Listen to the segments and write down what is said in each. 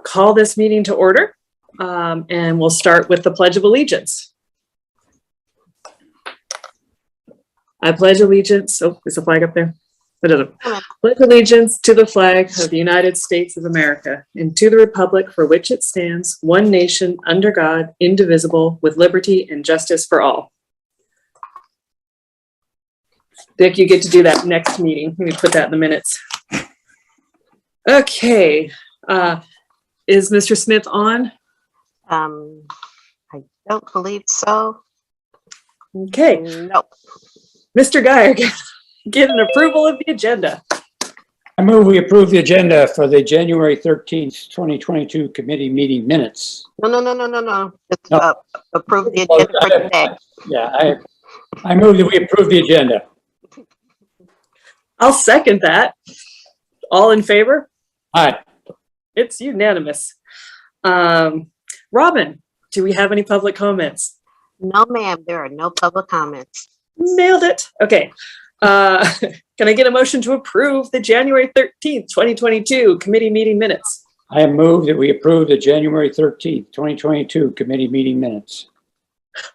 call this meeting to order, and we'll start with the Pledge of Allegiance. I pledge allegiance. Oh, there's a flag up there. What is it? Pledge allegiance to the flag of the United States of America and to the republic for which it stands, one nation, under God, indivisible, with liberty and justice for all. Dick, you get to do that next meeting. Let me put that in the minutes. Okay. Is Mr. Smith on? I don't believe so. Okay. Nope. Mr. Geyer, get an approval of the agenda. I move we approve the agenda for the January 13th, 2022 committee meeting minutes. No. Just No. approve the agenda for today. Yeah, I move that we approve the agenda. I'll second that. All in favor? Aye. It's unanimous. Robin, do we have any public comments? No, ma'am, there are no public comments. Nailed it. Okay. Can I get a motion to approve the January 13th, 2022 committee meeting minutes? I move that we approve the January 13th, 2022 committee meeting minutes.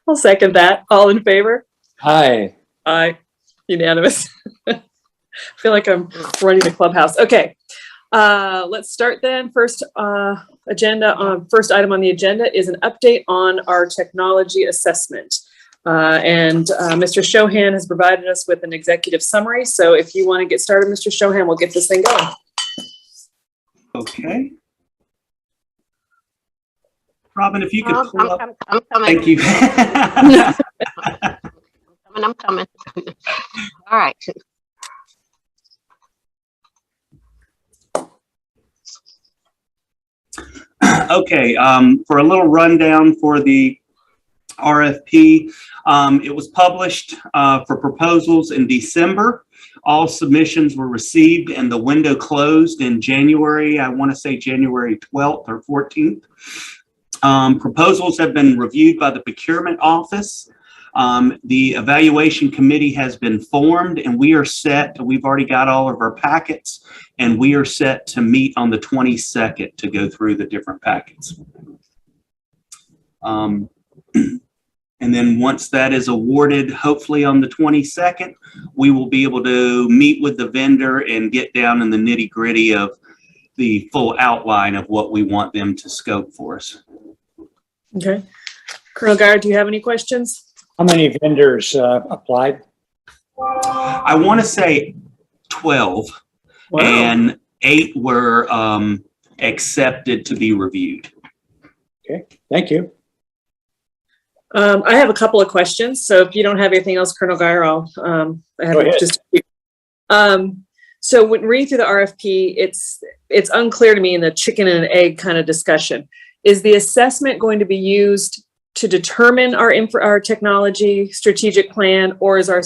I'll second that. All in favor? Aye. Aye. Unanimous. I feel like I'm running the clubhouse. Okay. Let's start then. First first item on the agenda is an update on our technology assessment. Mr. Shohan has provided us with an executive summary. So if you want to get started, Mr. Shohan, we'll get this thing going. Okay. Robin, if you could pull up. I'm coming. Thank you. I'm coming. All right. Okay, for a little rundown for the RFP, it was published for proposals in December. All submissions were received and the window closed in January, I want to say January 12th or 14th. Proposals have been reviewed by the procurement office. The evaluation committee has been formed and we are set. We've already got all of our packets and we are set to meet on the 22nd to go through the different packets. And then once that is awarded, hopefully on the 22nd, we will be able to meet with the vendor and get down in the nitty gritty of the full outline of what we want them to scope for us. Okay. Colonel Geyer, do you have any questions? How many vendors applied? I want to say 12. Wow. And 8 were accepted to be reviewed. Okay, thank you. I have a couple of questions. So if you don't have anything else, Colonel Geyer, I'll I have Go ahead. just. So when reading through the RFP, it's unclear to me in the chicken and egg kind of discussion. Is the assessment going to be used to determine our technology strategic plan, or is our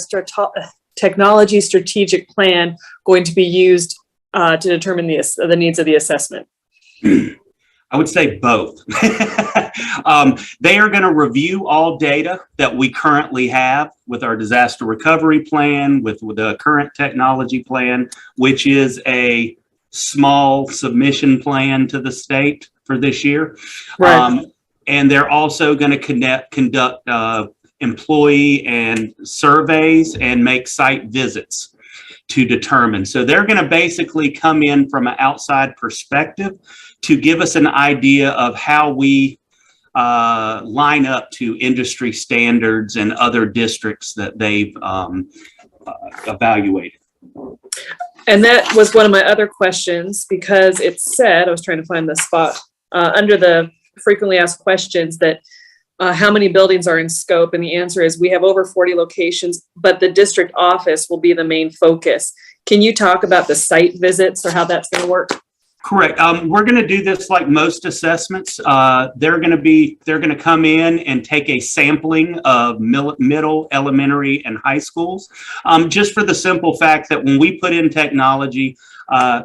technology strategic plan going to be used to determine the needs of the assessment? I would say both. They are going to review all data that we currently have with our disaster recovery plan, with the current technology plan, which is a small submission plan to the state for this year. Right. And they're also going to conduct employee and surveys and make site visits to determine. So they're going to basically come in from an outside perspective to give us an idea of how we line up to industry standards and other districts that they've evaluated. And that was one of my other questions, because it said, I was trying to find the spot under the frequently asked questions, that how many buildings are in scope? And the answer is we have over 40 locations, but the district office will be the main focus. Can you talk about the site visits or how that's going to work? Correct. We're going to do this like most assessments. They're going to come in and take a sampling of middle, elementary, and high schools, just for the simple fact that when we put in technology,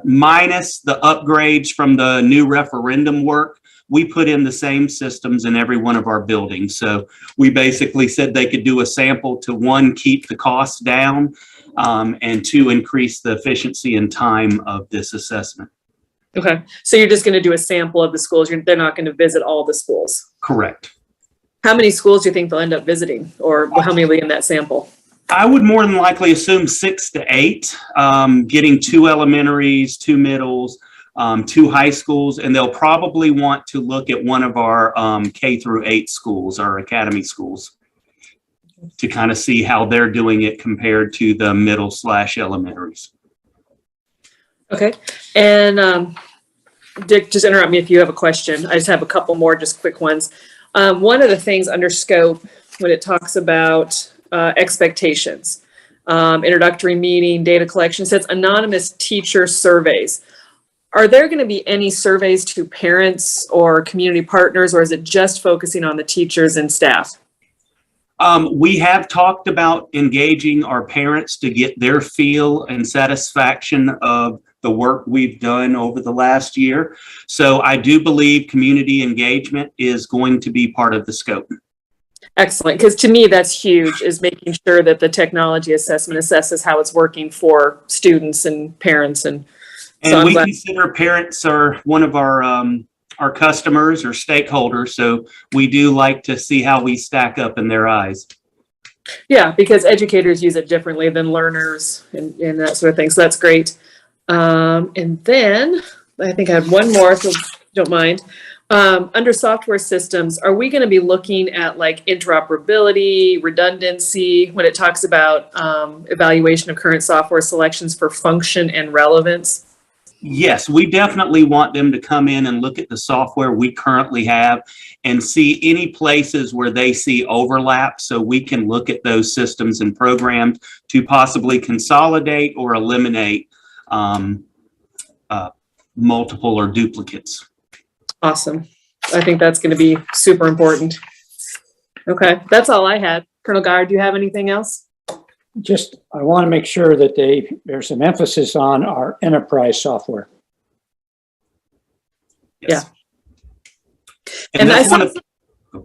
minus the upgrades from the new referendum work, we put in the same systems in every one of our buildings. So we basically said they could do a sample to, one, keep the costs down, and 2, increase the efficiency and time of this assessment. Okay, so you're just going to do a sample of the schools. They're not going to visit all the schools. Correct. How many schools do you think they'll end up visiting, or how many will be in that sample? I would more than likely assume 6 to 8, getting 2 elementaries, 2 middles, 2 high schools, and they'll probably want to look at one of our K through 8 schools, our academy schools, to kind of see how they're doing it compared to the middle/elementaries. Okay, and Dick, just interrupt me if you have a question. I just have a couple more, just quick ones. One of the things under scope, when it talks about expectations, introductory meeting, data collection, says anonymous teacher surveys. Are there going to be any surveys to parents or community partners, or is it just focusing on the teachers and staff? We have talked about engaging our parents to get their feel and satisfaction of the work we've done over the last year. So I do believe community engagement is going to be part of the scope. Excellent, because to me, that's huge, is making sure that the technology assessment assesses how it's working for students and parents. And so we consider parents are one of our customers or stakeholders, so we do like to see how we stack up in their eyes. Yeah, because educators use it differently than learners and that sort of thing. So that's great. And then I think I had one more, if you don't mind. Under software systems, are we going to be looking at like interoperability, redundancy, when it talks about evaluation of current software selections for function and relevance? Yes, we definitely want them to come in and look at the software we currently have and see any places where they see overlap, so we can look at those systems and programs to possibly consolidate or eliminate multiple or duplicates. Awesome. I think that's going to be super important. Okay, that's all I had. Colonel Guy, do you have anything else? Just, I want to make sure that there's some emphasis on our enterprise software. Yes. Yeah. And that's one of,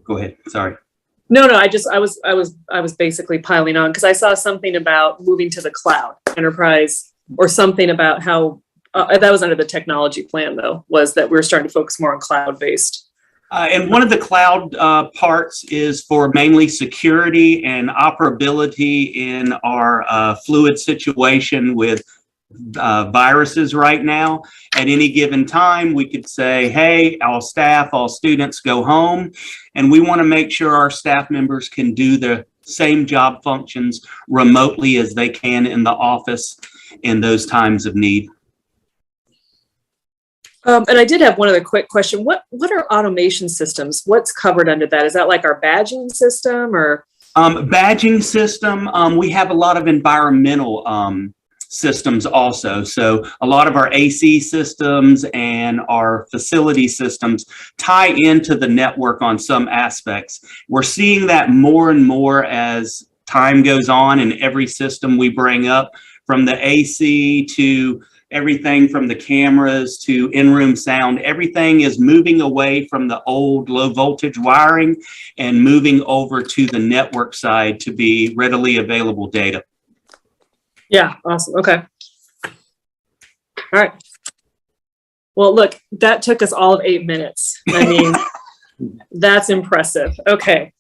go ahead, sorry. No, I was basically piling on because I saw something about moving to the cloud enterprise, or something about how that was under the technology plan, though, was that we were starting to focus more on cloud-based. And one of the cloud parts is for mainly security and operability in our fluid situation with viruses right now. At any given time, we could say, hey, all staff, all students go home. And we want to make sure our staff members can do the same job functions remotely as they can in the office in those times of need. And I did have one other quick question. What are automation systems? What's covered under that? Is that like our badging system, or? Badging system, we have a lot of environmental systems also. So a lot of our AC systems and our facility systems tie into the network on some aspects. We're seeing that more and more as time goes on, and every system we bring up, from the AC to everything from the cameras to in-room sound, everything is moving away from the old low voltage wiring and moving over to the network side to be readily available data. Yeah, awesome. Okay. All right. Well, look, that took us all of 8 minutes. I mean, that's impressive. Okay.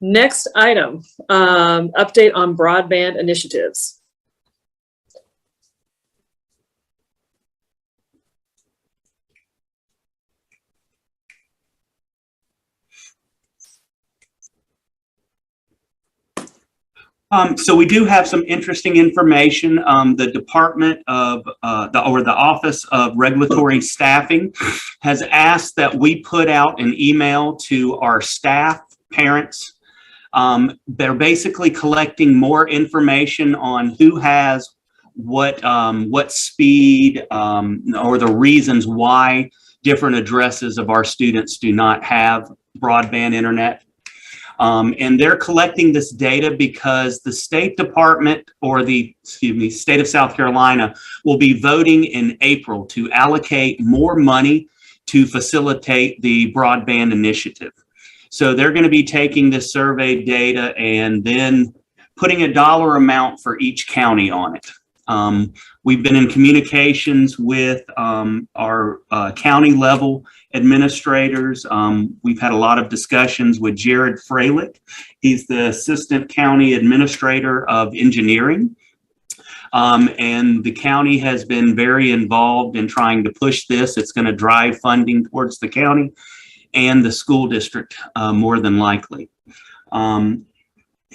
Next item, update on broadband initiatives. So we do have some interesting information. The Department of the Office of Regulatory Staffing has asked that we put out an email to our staff, parents. They're basically collecting more information on who has what speed, or the reasons why different addresses of our students do not have broadband internet. And they're collecting this data because the State Department, or the State of South Carolina, will be voting in April to allocate more money to facilitate the broadband initiative. So they're going to be taking this survey data and then putting a dollar amount for each county on it. We've been in communications with our county level administrators. We've had a lot of discussions with Jared Freilich. He's the Assistant County Administrator of Engineering. And the county has been very involved in trying to push this. It's going to drive funding towards the county and the school district, more than likely.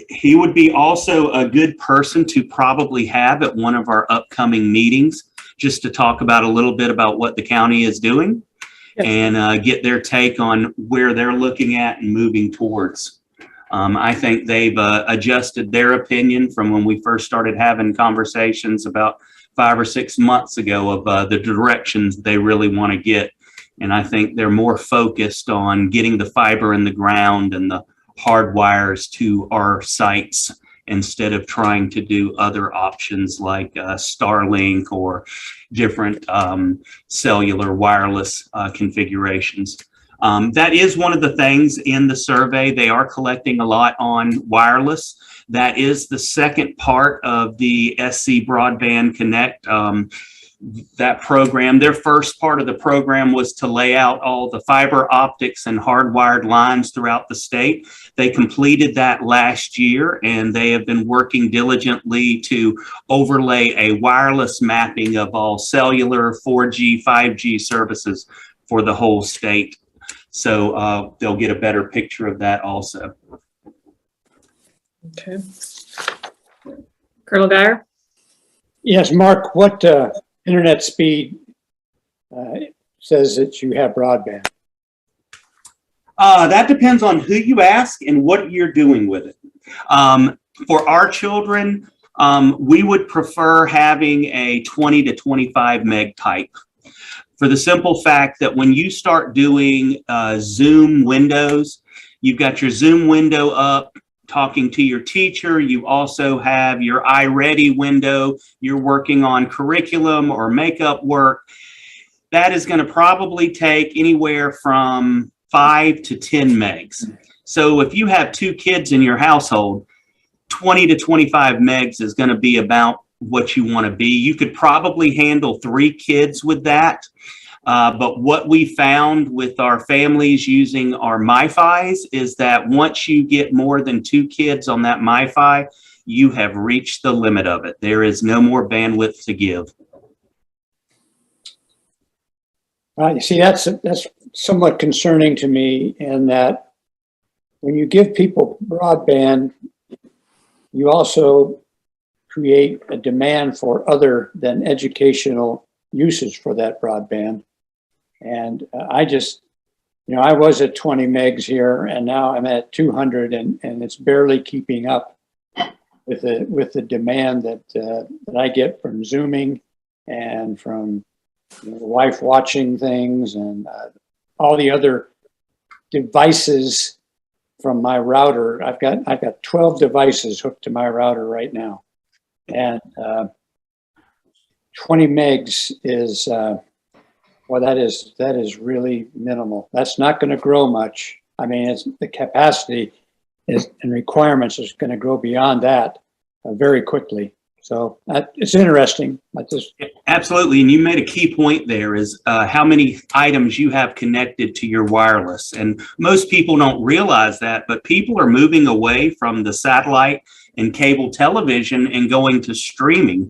He would be also a good person to probably have at one of our upcoming meetings, just to talk about a little bit about what the county is doing. Yes. And get their take on where they're looking at and moving towards. I think they've adjusted their opinion from when we first started having conversations about 5 or 6 months ago of the directions they really want to get. And I think they're more focused on getting the fiber in the ground and the hard wires to our sites instead of trying to do other options like Starlink or different cellular wireless configurations. That is one of the things in the survey. They are collecting a lot on wireless. That is the second part of the SC Broadband Connect. That program, their first part of the program was to lay out all the fiber optics and hardwired lines throughout the state. They completed that last year, and they have been working diligently to overlay a wireless mapping of all cellular, 4G, 5G services for the whole state. So they'll get a better picture of that also. Okay. Colonel Guyer? Yes, Mark, what internet speed says that you have broadband? That depends on who you ask and what you're doing with it. For our children, we would prefer having a 20 to 25 meg type. For the simple fact that when you start doing Zoom windows, you've got your Zoom window up, talking to your teacher. You also have your iReady window. You're working on curriculum or makeup work. That is going to probably take anywhere from 5 to 10 megs. So if you have 2 kids in your household, 20 to 25 megs is going to be about what you want to be. You could probably handle 3 kids with that. But what we found with our families using our MiFis is that once you get more than 2 kids on that MiFi, you have reached the limit of it. There is no more bandwidth to give. You see, that's somewhat concerning to me, in that when you give people broadband, you also create a demand for other than educational uses for that broadband. And I just, I was at 20 megs here, and now I'm at 200, and it's barely keeping up with the demand that I get from Zooming and from wife watching things and all the other devices from my router. I've got 12 devices hooked to my router right now, and 20 megs is well, that is really minimal. That's not going to grow much. I mean, it's the capacity and requirements is going to grow beyond that very quickly. So it's interesting. Absolutely, and you made a key point there, is how many items you have connected to your wireless. And most people don't realize that, but people are moving away from the satellite and cable television and going to streaming.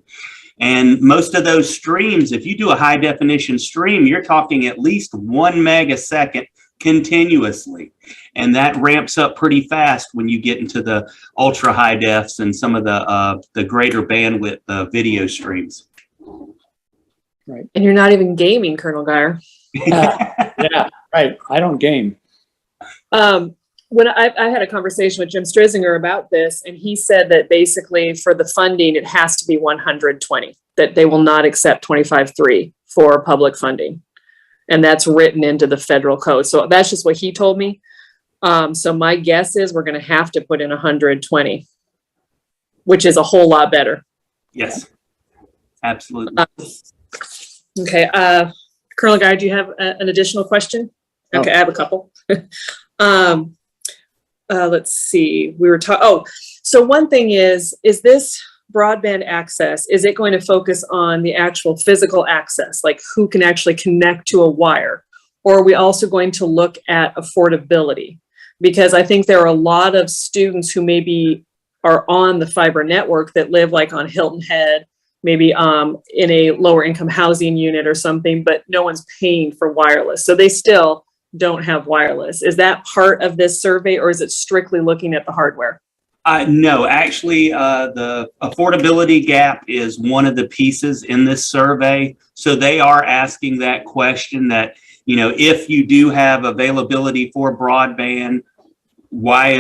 And most of those streams, if you do a high definition stream, you're talking at least 1 meg a second continuously. And that ramps up pretty fast when you get into the ultra high defs and some of the greater bandwidth video streams. Right. And you're not even gaming, Colonel Guyer. Yeah, right. I don't game. When I had a conversation with Jim Strizinger about this, and he said that basically for the funding, it has to be 120, that they will not accept 25.3 for public funding. And that's written into the federal code. So that's just what he told me. So my guess is we're going to have to put in 120, which is a whole lot better. Yes, absolutely. Okay. Colonel Guy, do you have an additional question? Okay, No. I have a couple. Let's see. We were talking. Oh, so one thing is this broadband access, is it going to focus on the actual physical access, like who can actually connect to a wire? Or are we also going to look at affordability? Because I think there are a lot of students who maybe are on the fiber network that live like on Hilton Head, maybe in a lower income housing unit or something, but no one's paying for wireless. So they still don't have wireless. Is that part of this survey, or is it strictly looking at the hardware? No, actually, the affordability gap is one of the pieces in this survey. So they are asking that question that, you know, if you do have availability for broadband, why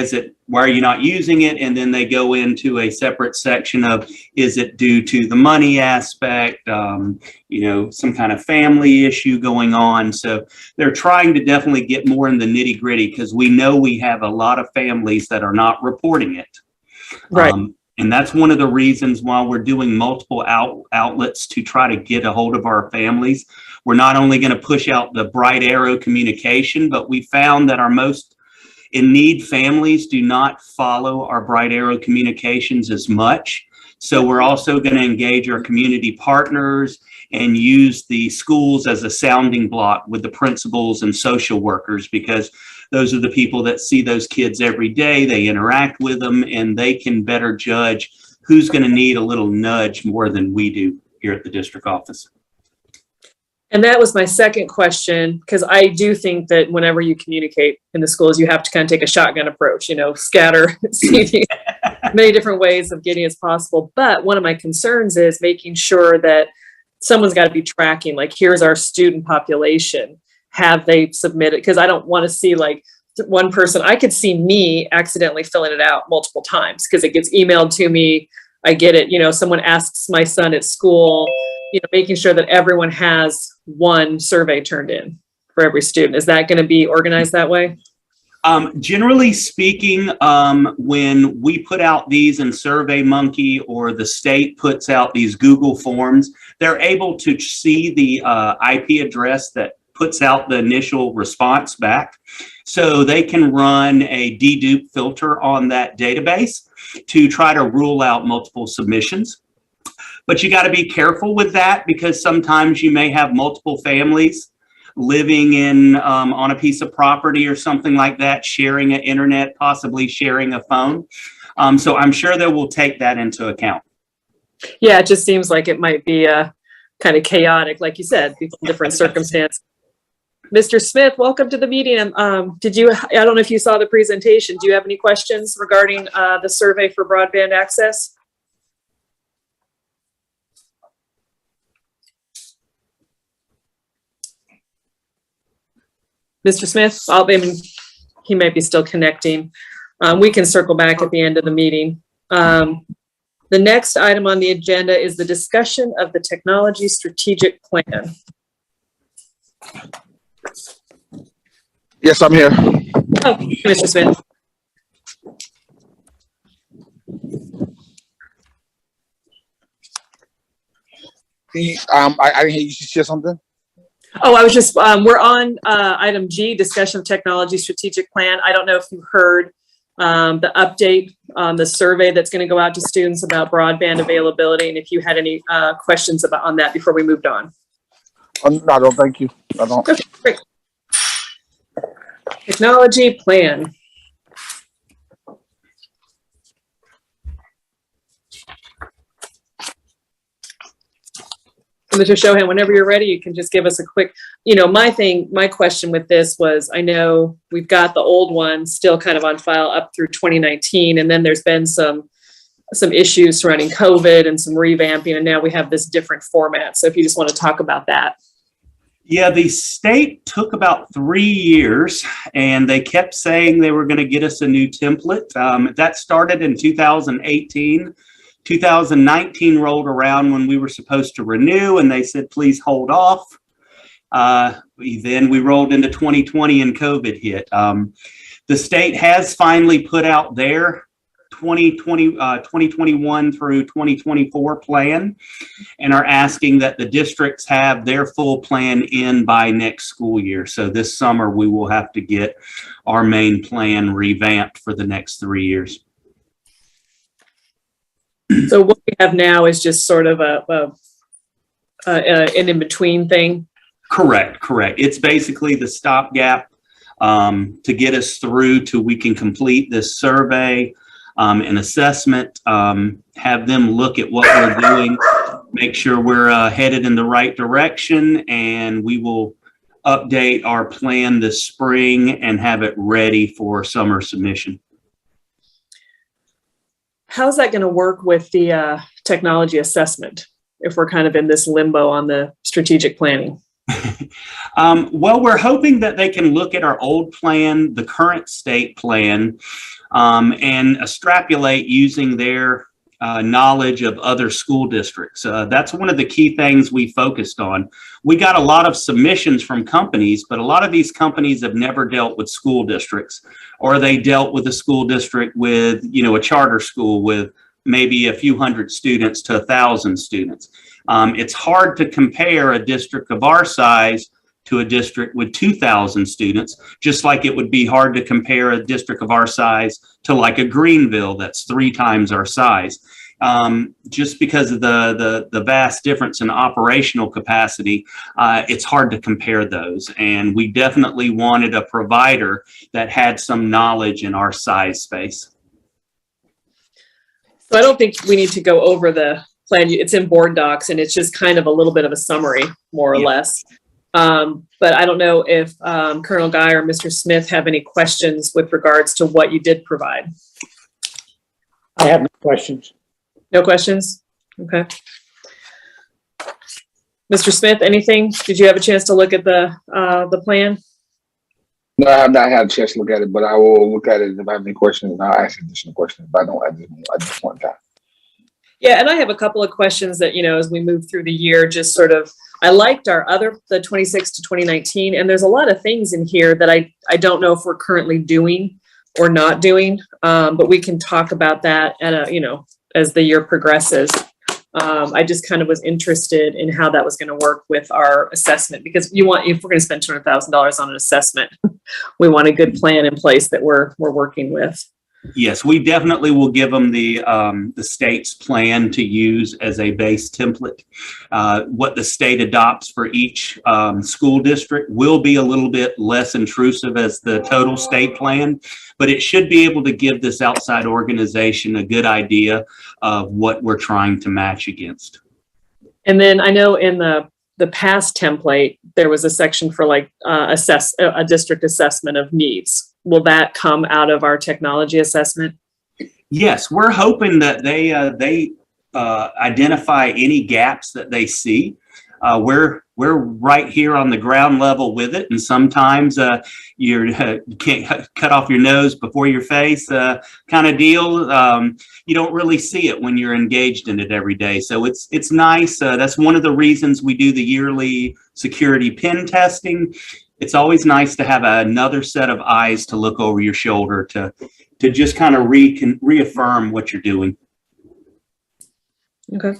are you not using it? And then they go into a separate section of, is it due to the money aspect, you know, some kind of family issue going on? So they're trying to definitely get more in the nitty gritty, because we know we have a lot of families that are not reporting it. Right. And that's one of the reasons why we're doing multiple outlets to try to get a hold of our families. We're not only going to push out the Bright Arrow communication, but we found that our most in need families do not follow our Bright Arrow communications as much. So we're also going to engage our community partners and use the schools as a sounding block with the principals and social workers, because those are the people that see those kids every day. They interact with them, and they can better judge who's going to need a little nudge more than we do here at the district office. And that was my second question, because I do think that whenever you communicate in the schools, you have to kind of take a shotgun approach, you know, scatter, see many different ways of getting as possible. But one of my concerns is making sure that someone's got to be tracking, like, here's our student population. Have they submitted? Because I don't want to see like one person. I could see me accidentally filling it out multiple times because it gets emailed to me. I get it. You know, someone asks my son at school, you know, making sure that everyone has one survey turned in for every student. Is that going to be organized that way? Generally speaking, when we put out these in SurveyMonkey, or the state puts out these Google forms, they're able to see the IP address that puts out the initial response back. So they can run a dedupe filter on that database to try to rule out multiple submissions. But you got to be careful with that, because sometimes you may have multiple families living in on a piece of property or something like that, sharing an internet, possibly sharing a phone. So I'm sure they will take that into account. Yeah, it just seems like it might be kind of chaotic, like you said, different circumstances. Mr. Smith, welcome to the meeting. I don't know if you saw the presentation. Do you have any questions regarding the survey for broadband access? Mr. Smith, he might be still connecting. We can circle back at the end of the meeting. The next item on the agenda is the discussion of the technology strategic plan. Yes, I'm here. Oh, Mr. Smith. I didn't hear you share something. Oh, I was just, we're on item G, discussion of technology strategic plan. I don't know if you heard the update on the survey that's going to go out to students about broadband availability, and if you had any questions on that before we moved on. No, I don't. Thank you. I don't. Okay, great. Technology plan. Mr. Shohan, whenever you're ready, you can just give us a quick, you know, my question with this was, I know we've got the old one still kind of on file up through 2019, and then there's been some issues surrounding COVID and some revamping, and now we have this different format. So if you just want to talk about that. Yeah, the state took about 3 years, and they kept saying they were going to get us a new template. That started in 2018. 2019 rolled around when we were supposed to renew, and they said, please hold off. Then we rolled into 2020 and COVID hit. The state has finally put out their 2021 through 2024 plan, and are asking that the districts have their full plan in by next school year. So this summer we will have to get our main plan revamped for the next 3 years. So what we have now is just sort of an in-between thing. Correct, correct. It's basically the stopgap to get us through till we can complete this survey and assessment, have them look at what we're doing, make sure we're headed in the right direction, and we will update our plan this spring and have it ready for summer submission. How's that going to work with the technology assessment if we're kind of in this limbo on the strategic planning? Well, we're hoping that they can look at our old plan, the current state plan, and extrapolate using their knowledge of other school districts. That's one of the key things we focused on. We got a lot of submissions from companies, but a lot of these companies have never dealt with school districts, or they dealt with a school district with, you know, a charter school with maybe a few hundred students to 1,000 students. It's hard to compare a district of our size to a district with 2,000 students, just like it would be hard to compare a district of our size to like a Greenville that's 3 times our size. Just because of the vast difference in operational capacity, it's hard to compare those. And we definitely wanted a provider that had some knowledge in our size space. So I don't think we need to go over the plan. It's in board docs and it's just kind of a little bit of a summary, more or less. But I don't know if Colonel Guy or Mr. Smith have any questions with regards to what you did provide. I have no questions. No questions? Okay. Mr. Smith, anything? Did you have a chance to look at the plan? No, I have not had a chance to look at it, but I will look at it. If I have any questions, I'll ask additional questions, but I don't at this point in time. Yeah, and I have a couple of questions that, you know, as we move through the year, just sort of, I liked the 26 to 2019, and there's a lot of things in here that I don't know if we're currently doing or not doing, but we can talk about that at as the year progresses. I just kind of was interested in how that was going to work with our assessment, because if we're going to spend $200,000 on an assessment, we want a good plan in place that we're working with. Yes, we definitely will give them the state's plan to use as a base template. What the state adopts for each school district will be a little bit less intrusive as the total state plan, but it should be able to give this outside organization a good idea of what we're trying to match against. And then I know in the past template, there was a section for like assess a district assessment of needs. Will that come out of our technology assessment? Yes, we're hoping that they identify any gaps that they see. We're right here on the ground level with it, and sometimes you can't cut off your nose before your face kind of deal. You don't really see it when you're engaged in it every day. So it's nice. That's one of the reasons we do the yearly security pen testing. It's always nice to have another set of eyes to look over your shoulder to just kind of reaffirm what you're doing. Okay.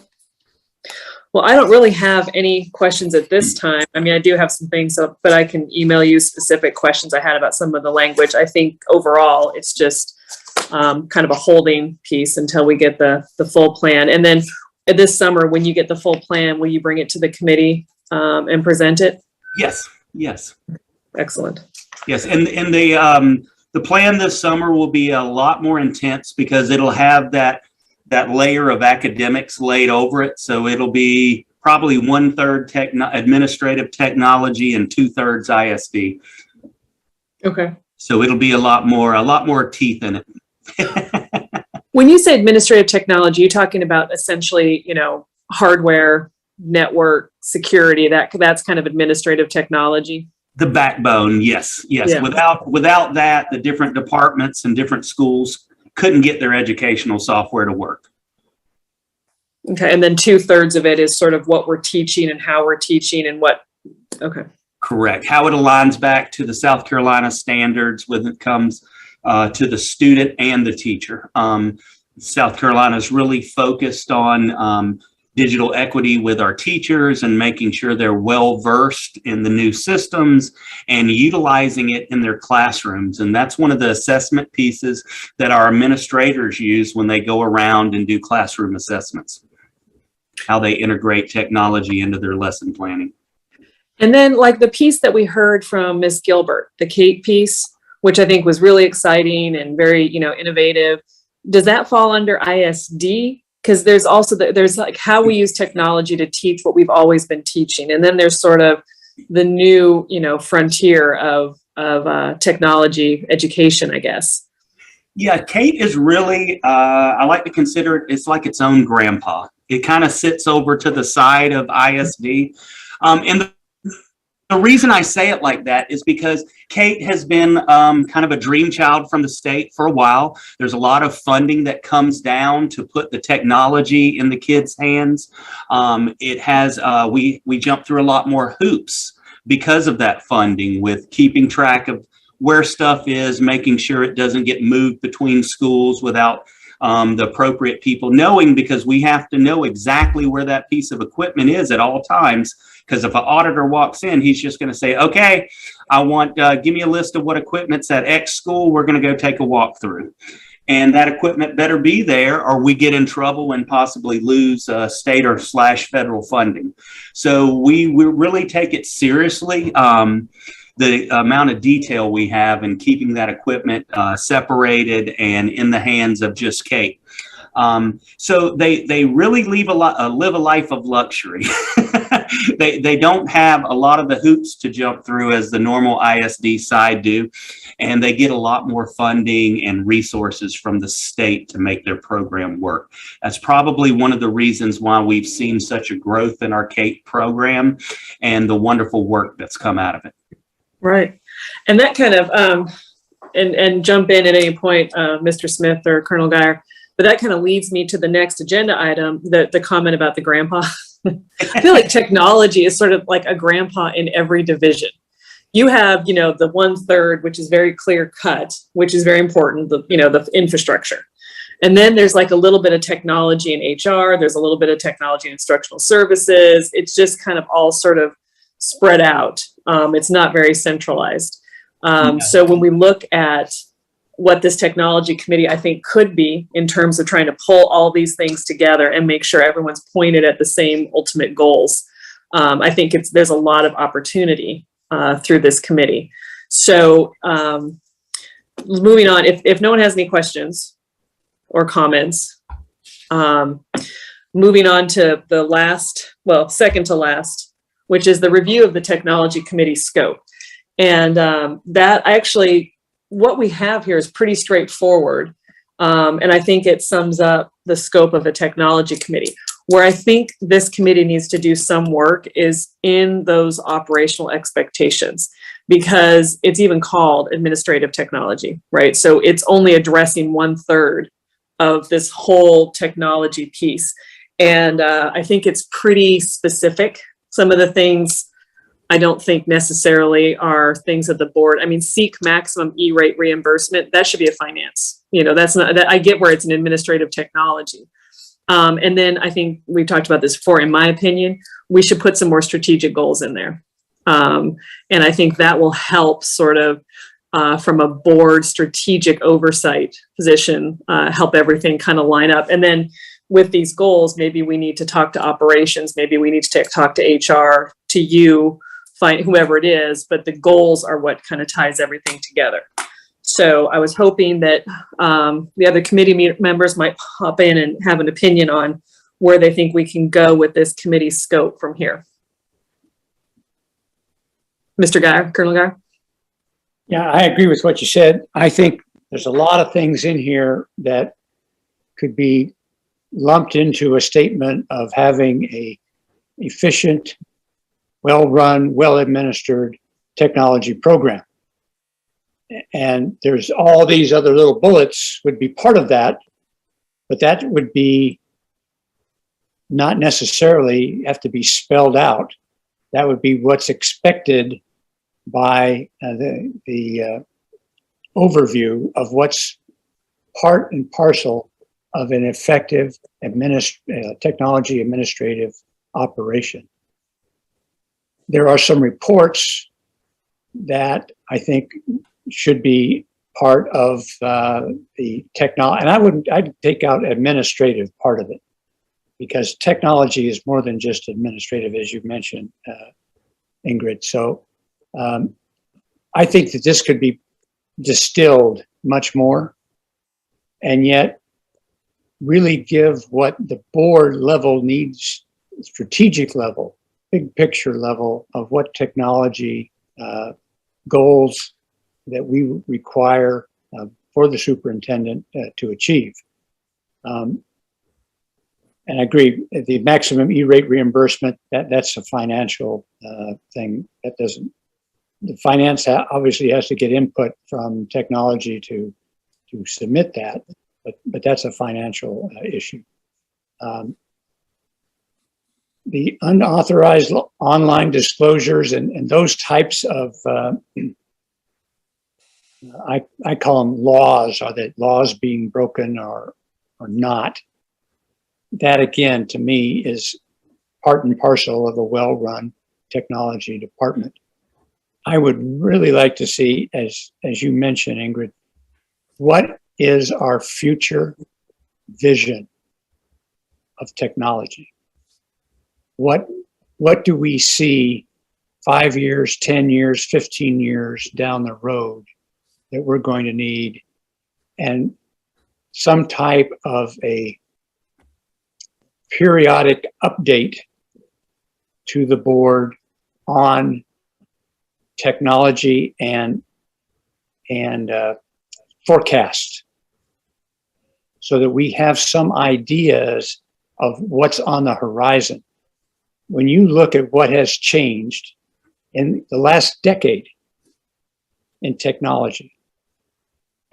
Well, I don't really have any questions at this time. I mean, I do have some things, but I can email you specific questions I had about some of the language. I think overall, it's just kind of a holding piece until we get the full plan. And then this summer, when you get the full plan, will you bring it to the committee and present it? Yes. Yes. Excellent. Yes, and the plan this summer will be a lot more intense because it'll have that layer of academics laid over it. So it'll be probably 1/3 administrative technology and 2/3 ISD. Okay. So it'll be a lot more teeth in it. When you say administrative technology, you're talking about essentially, hardware, network, security, that's kind of administrative technology. The backbone, yes. Yeah. Without that, the different departments and different schools couldn't get their educational software to work. Okay, and then 2/3 of it is sort of what we're teaching and how we're teaching and what. Okay. Correct. How it aligns back to the South Carolina standards when it comes to the student and the teacher. South Carolina is really focused on digital equity with our teachers and making sure they're well versed in the new systems and utilizing it in their classrooms. And that's one of the assessment pieces that our administrators use when they go around and do classroom assessments, how they integrate technology into their lesson planning. And then like the piece that we heard from Ms. Gilbert, the Kate piece, which I think was really exciting and very, innovative. Does that fall under ISD? Because there's also there's like how we use technology to teach what we've always been teaching. And then there's sort of the new, frontier of technology education, I guess. Yeah, Kate is really, I like to consider it, it's like its own grandpa. It kind of sits over to the side of ISD. And the reason I say it like that is because Kate has been kind of a dream child from the state for a while. There's a lot of funding that comes down to put the technology in the kids' hands. It has, we jump through a lot more hoops because of that funding, with keeping track of where stuff is, making sure it doesn't get moved between schools without the appropriate people knowing, because we have to know exactly where that piece of equipment is at all times. Because if an auditor walks in, he's just going to say, okay, I want, give me a list of what equipment's at X school. We're going to go take a walk through. And that equipment better be there, or we get in trouble and possibly lose state or / federal funding. So we really take it seriously. The amount of detail we have in keeping that equipment separated and in the hands of just Kate. So they really live a life of luxury. They don't have a lot of the hoops to jump through as the normal ISD side do, and they get a lot more funding and resources from the state to make their program work. That's probably one of the reasons why we've seen such a growth in our Kate program and the wonderful work that's come out of it. Right. And that kind of, and jump in at any point, Mr. Smith or Colonel Geyer, but that kind of leads me to the next agenda item, the comment about the grandpa. I feel like technology is sort of like a grandpa in every division. You have, the 1/3, which is very clear cut, which is very important, the infrastructure. And then there's like a little bit of technology in HR. There's a little bit of technology in instructional services. It's just kind of all sort of spread out. It's not very centralized. So when we look at what this technology committee, I think, could be in terms of trying to pull all these things together and make sure everyone's pointed at the same ultimate goals, I think there's a lot of opportunity through this committee. So moving on, if no one has any questions or comments, moving on to the second to last, which is the review of the technology committee scope. And that actually, what we have here is pretty straightforward. And I think it sums up the scope of a technology committee. Where I think this committee needs to do some work is in those operational expectations, because it's even called administrative technology, right? So it's only addressing 1/3 of this whole technology piece. And I think it's pretty specific. Some of the things I don't think necessarily are things that the board, seek maximum E-rate reimbursement. That should be a finance. That's not, that I get where it's an administrative technology. And then I think we've talked about this before, in my opinion, we should put some more strategic goals in there. And I think that will help sort of from a board strategic oversight position, help everything kind of line up. And then with these goals, maybe we need to talk to operations, maybe we need to talk to HR, to you, find whoever it is, but the goals are what kind of ties everything together. So I was hoping that the other committee members might hop in and have an opinion on where they think we can go with this committee scope from here. Mr. Geyer, Colonel Geyer? Yeah, I agree with what you said. I think there's a lot of things in here that could be lumped into a statement of having a efficient, well-run, well-administered technology program. And there's all these other little bullets would be part of that, but that would be not necessarily have to be spelled out. That would be what's expected by the overview of what's part and parcel of an effective technology administrative operation. There are some reports that I think should be part of the technology, and I'd take out administrative part of it, because technology is more than just administrative, as you mentioned, Ingrid. So I think that this could be distilled much more, and yet really give what the board level needs, strategic level, big picture level of what technology goals that we require for the superintendent to achieve. And I agree, the maximum E-rate reimbursement, that's a financial thing. That doesn't, the finance obviously has to get input from technology to submit that, but that's a financial issue. The unauthorized online disclosures and those types of, I call them laws. Are the laws being broken or not? That again, to me, is part and parcel of a well-run technology department. I would really like to see, as you mentioned, Ingrid, what is our future vision of technology? What do we see 5 years, 10 years, 15 years down the road that we're going to need, and some type of a periodic update to the board on technology and forecasts, so that we have some ideas of what's on the horizon. When you look at what has changed in the last decade in technology,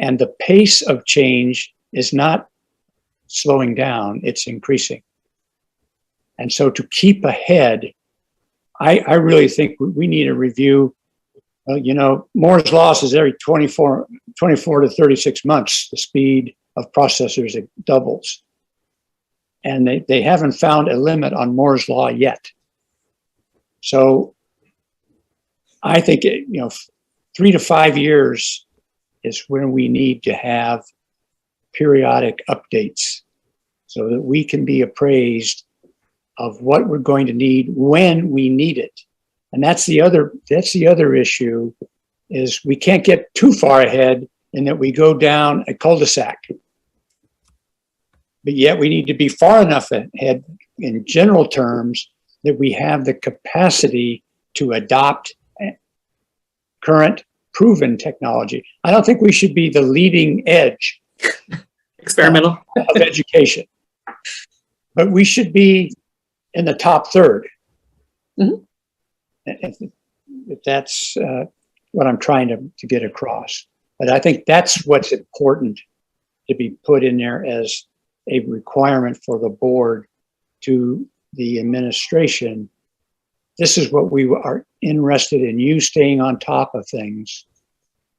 and the pace of change is not slowing down, it's increasing. And so to keep ahead, I really think we need a review. You know, Moore's law is every 24 to 36 months, the speed of processors, it doubles. And they haven't found a limit on Moore's law yet. So I think, 3 to 5 years is when we need to have periodic updates so that we can be appraised of what we're going to need when we need it. And that's the other issue, is we can't get too far ahead in that we go down a cul-de-sac. But yet we need to be far enough ahead in general terms that we have the capacity to adopt current proven technology. I don't think we should be the leading edge Experimental. of education, but we should be in the top third. Mhm. If that's what I'm trying to get across. But I think that's what's important to be put in there as a requirement for the board to the administration. This is what we are interested in, you staying on top of things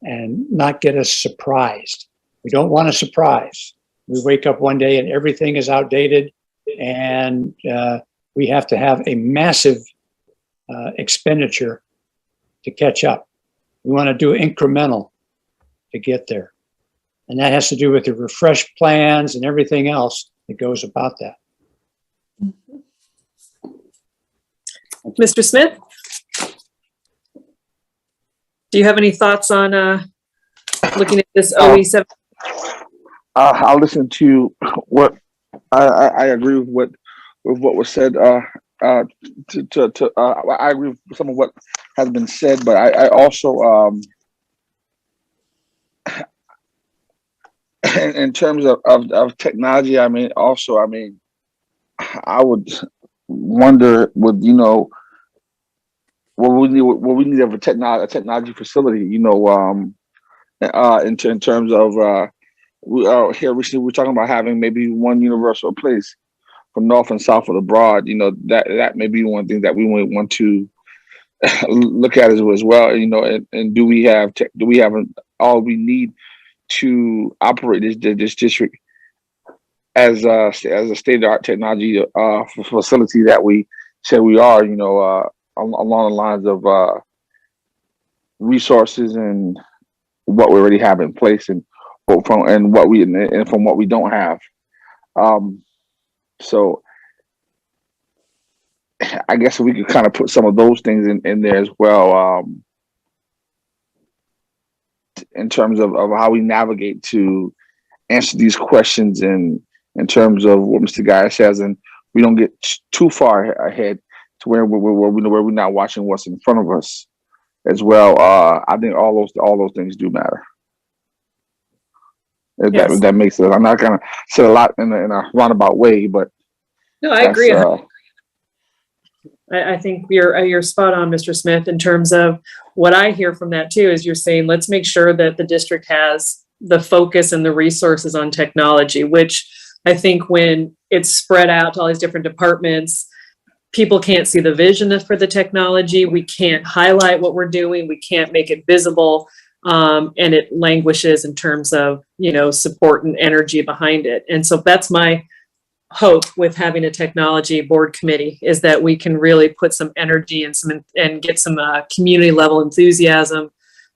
and not get us surprised. We don't want a surprise. We wake up one day and everything is outdated, and we have to have a massive expenditure to catch up. We want to do incremental to get there. And that has to do with the refresh plans and everything else that goes about that. Mr. Smith? Do you have any thoughts on looking at this OE7? I'll listen to what I agree with what was said. I agree with some of what has been said, but I also in terms of technology, I would wonder, what we need of a technology facility, in terms of here recently we're talking about having maybe one universal place for north and south of the Broad. That may be one thing that we might want to look at as well. And do we have all we need to operate this district as a state-of-the-art technology facility that we say we are, along the lines of resources and what we already have in place, and from what we don't have. So I guess we could kind of put some of those things in there as well, in terms of how we navigate to answer these questions, and in terms of what Mr. Guy says, and we don't get too far ahead to where we're not watching what's in front of us as well. I think all those things do matter. Yes. That makes sense. I'm not gonna say a lot in a roundabout way, but No, I agree. I think you're spot on, Mr. Smith, in terms of what I hear from that too, is you're saying, let's make sure that the district has the focus and the resources on technology, which I think when it's spread out to all these different departments, people can't see the vision for the technology. We can't highlight what we're doing. We can't make it visible. And it languishes in terms of, support and energy behind it. And so that's my hope with having a technology board committee, is that we can really put some energy and get some community level enthusiasm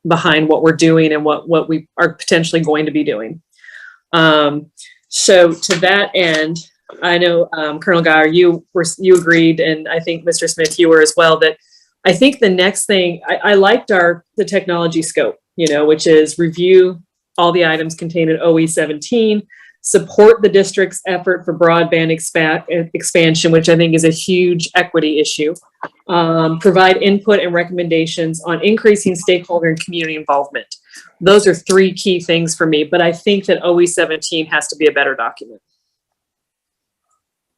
behind what we're doing and what we are potentially going to be doing. So to that end, I know Colonel Geyer, you agreed, and I think Mr. Smith, you were as well, that I think the next thing, I liked the technology scope, which is review all the items contained in OE 17, support the district's effort for broadband expansion, which I think is a huge equity issue, provide input and recommendations on increasing stakeholder and community involvement. Those are three key things for me, but I think that OE 17 has to be a better document.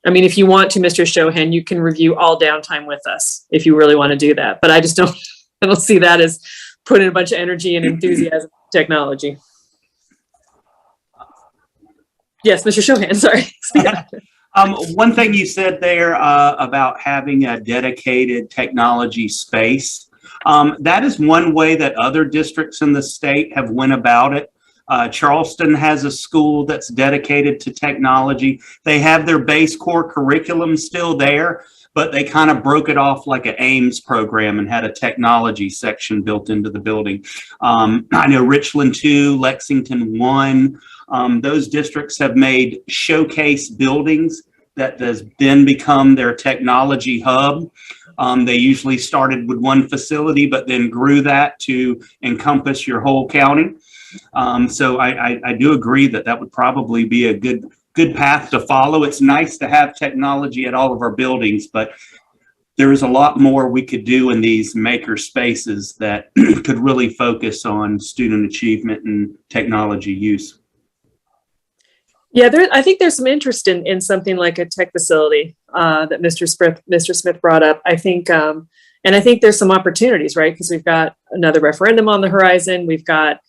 I mean, if you want to, Mr. Shohan, you can review all downtime with us if you really want to do that, but I don't see that as putting a bunch of energy and enthusiasm in technology. Yes, Mr. Shohan, sorry. One thing you said there about having a dedicated technology space, that is one way that other districts in the state have went about it. Charleston has a school that's dedicated to technology. They have their base core curriculum still there, but they kind of broke it off like an Ames program and had a technology section built into the building. I know Richland 2, Lexington 1, those districts have made showcase buildings that has then become their technology hub. They usually started with one facility, but then grew that to encompass your whole county. So I do agree that would probably be a good path to follow. It's nice to have technology at all of our buildings, but there is a lot more we could do in these maker spaces that could really focus on student achievement and technology use. Yeah, I think there's some interest in something like a tech facility that Mr. Smith brought up. I think, and I think there's some opportunities, right? Because we've got another referendum on the horizon. We've got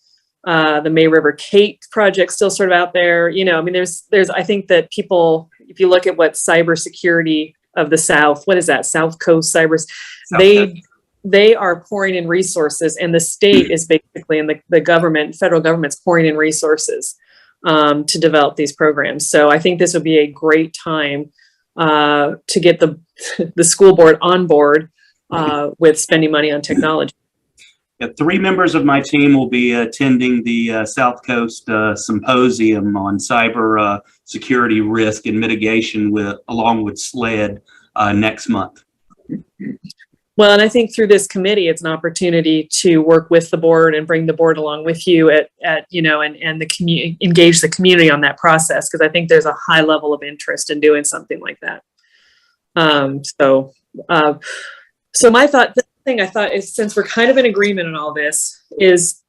the May River Kate project still sort of out there. I mean, there's. I think that people, if you look at what cybersecurity of the South, what is that? South Coast Cyber, they are pouring in resources, and the state is basically, and the federal government's pouring in resources to develop these programs. So I think this would be a great time to get the school board on board with spending money on technology. Yeah, 3 members of my team will be attending the South Coast Symposium on cyber security risk and mitigation along with SLED next month. Well, and I think through this committee, it's an opportunity to work with the board and bring the board along with you and engage the community on that process, because I think there's a high level of interest in doing something like that. So my thought, the thing I thought is, since we're kind of in agreement on all this, is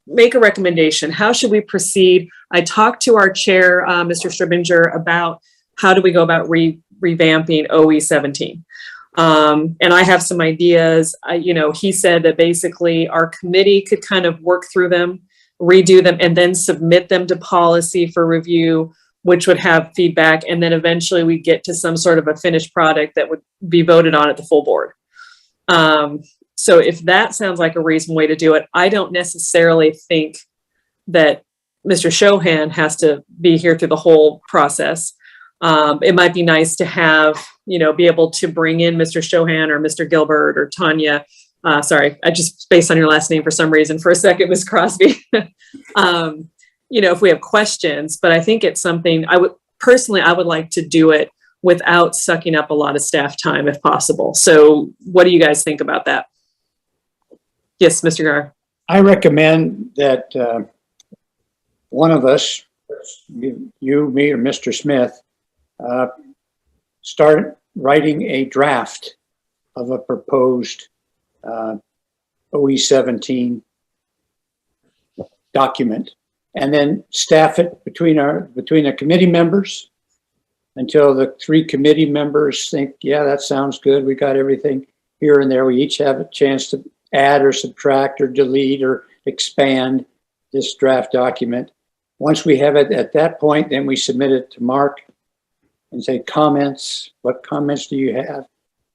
make a recommendation. How should we proceed? I talked to our chair, Mr. Strabinger, about how do we go about revamping OE 17. And I have some ideas. He said that basically our committee could kind of work through them, redo them, and then submit them to policy for review, which would have feedback. And then eventually we get to some sort of a finished product that would be voted on at the full board. So if that sounds like a reasonable way to do it, I don't necessarily think that Mr. Shohan has to be here through the whole process. It might be nice to have, be able to bring in Mr. Shohan or Mr. Gilbert or Tanya. Sorry, I just spaced on your last name for some reason for a second, Ms. Crosby. If we have questions, but I think it's something I would like to do it without sucking up a lot of staff time if possible. So what do you guys think about that? Yes, Mr. Gar. I recommend that one of us, you, me, or Mr. Smith, start writing a draft of a proposed OE17 document, and then staff it between the committee members until the 3 committee members think, yeah, that sounds good. We got everything here and there. We each have a chance to add or subtract or delete or expand this draft document. Once we have it at that point, then we submit it to Mark and say, comments, what comments do you have?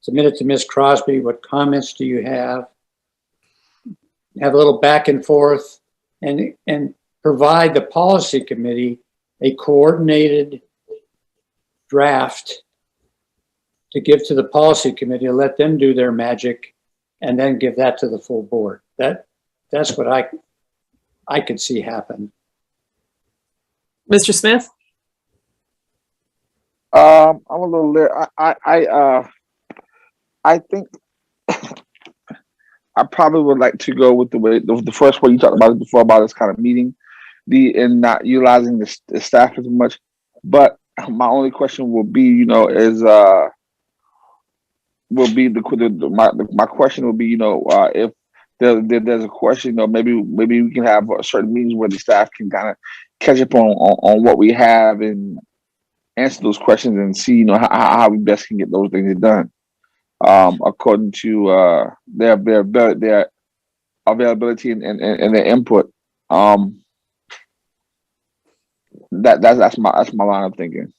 Submit it to Ms. Crosby, what comments do you have? Have a little back and forth and provide the policy committee a coordinated draft to give to the policy committee, to let them do their magic, and then give that to the full board. That's what I could see happen. Mr. Smith? I'm a little I think I probably would like to go with the first one you talked about before, about this kind of meeting, and not utilizing the staff as much. But my only question will be, my question will be, if there's a question, maybe we can have certain meetings where the staff can kind of catch up on what we have and answer those questions and see, how we best can get those things done, according to their availability and their input. That's my line of thinking.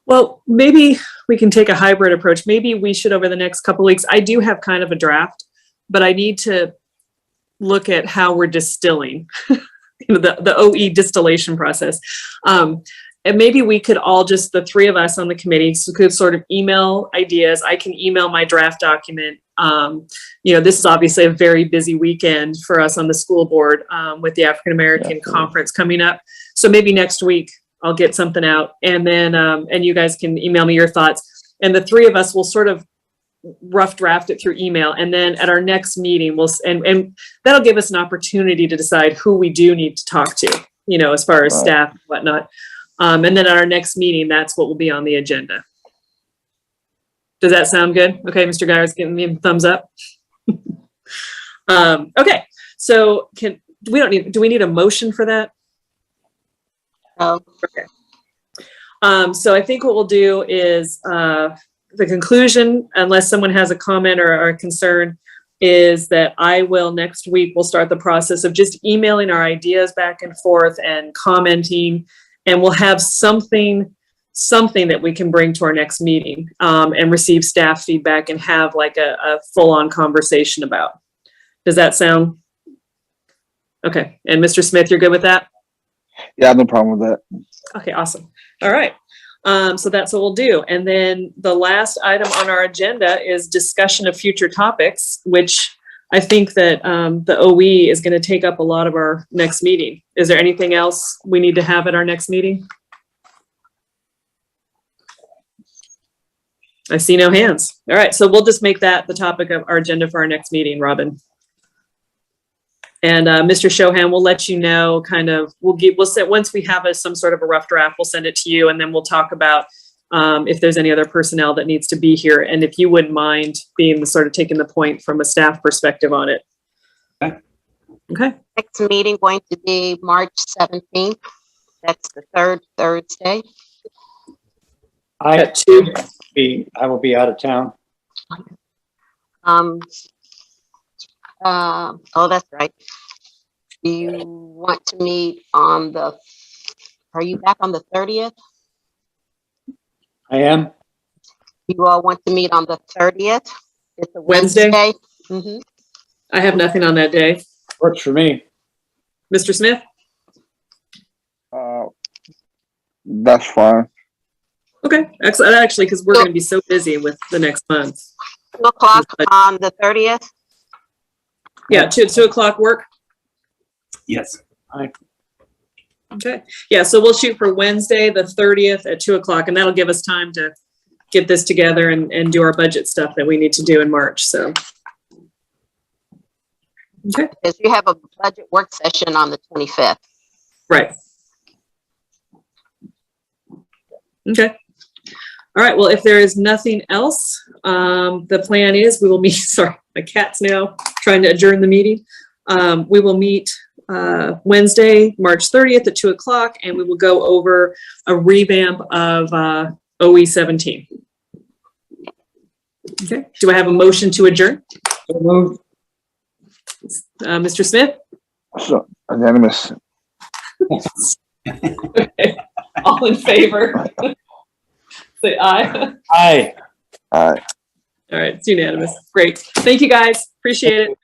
Well, maybe we can take a hybrid approach. Maybe we should, over the next couple of weeks, I do have kind of a draft, but I need to look at how we're distilling, the OE distillation process. And maybe we could all, just the 3 of us on the committee, could sort of email ideas. I can email my draft document. This is obviously a very busy weekend for us on the school board with the African American Conference coming up. So maybe next week I'll get something out, and then and you guys can email me your thoughts. And the 3 of us will sort of rough draft it through email, and then at our next meeting and that'll give us an opportunity to decide who we do need to talk to, as far as staff and whatnot. And then at our next meeting, that's what will be on the agenda. Does that sound good? Okay, Mr. Geyer's giving me a thumbs up. Okay, so do we need a motion for that? Okay. So I think what we'll do is the conclusion, unless someone has a comment or a concern, is that I will next week, we'll start the process of just emailing our ideas back and forth and commenting, and we'll have something that we can bring to our next meeting and receive staff feedback and have like a full-on conversation about. Does that sound okay? And Mr. Smith, you're good with that? Yeah, no problem with that. Okay, awesome. All right. So that's what we'll do. And then the last item on our agenda is discussion of future topics, which I think that the OE is going to take up a lot of our next meeting. Is there anything else we need to have at our next meeting? I see no hands. All right, so we'll just make that the topic of our agenda for our next meeting, Robin. And Mr. Shohan, we'll let you know, kind of, we'll set, once we have some sort of a rough draft, we'll send it to you, and then we'll talk about if there's any other personnel that needs to be here. And if you wouldn't mind being the sort of taking the point from a staff perspective on it. Okay. Okay. Next meeting going to be March 17th. That's the third Thursday. I will be out of town. Oh, that's right. Do you want to meet on are you back on the 30th? I am. You all want to meet on the 30th? It's a Wednesday? Mm-hmm. I have nothing on that day. Works for me. Mr. Smith? That's fine. Okay, excellent. Actually, because we're going to be so busy with the next month. 2:00 on the 30th? Yeah, 2 o'clock work. Yes. Okay. Yeah, so we'll shoot for Wednesday, the 30th at 2 o'clock, and that'll give us time to get this together and do our budget stuff that we need to do in March. So. Okay. Because you have a budget work session on the 25th. Right. Okay. All right. Well, if there is nothing else, the plan is we will meet. Sorry, my cat's now trying to adjourn the meeting. We will meet Wednesday, March 30th at 2 o'clock, and we will go over a revamp of OE 17. Okay. Do I have a motion to adjourn? So moved. Mr. Smith? So, unanimous. Okay. All in favor? Say aye. Aye. All right. All right, it's unanimous. Great. Thank you, guys. Appreciate it.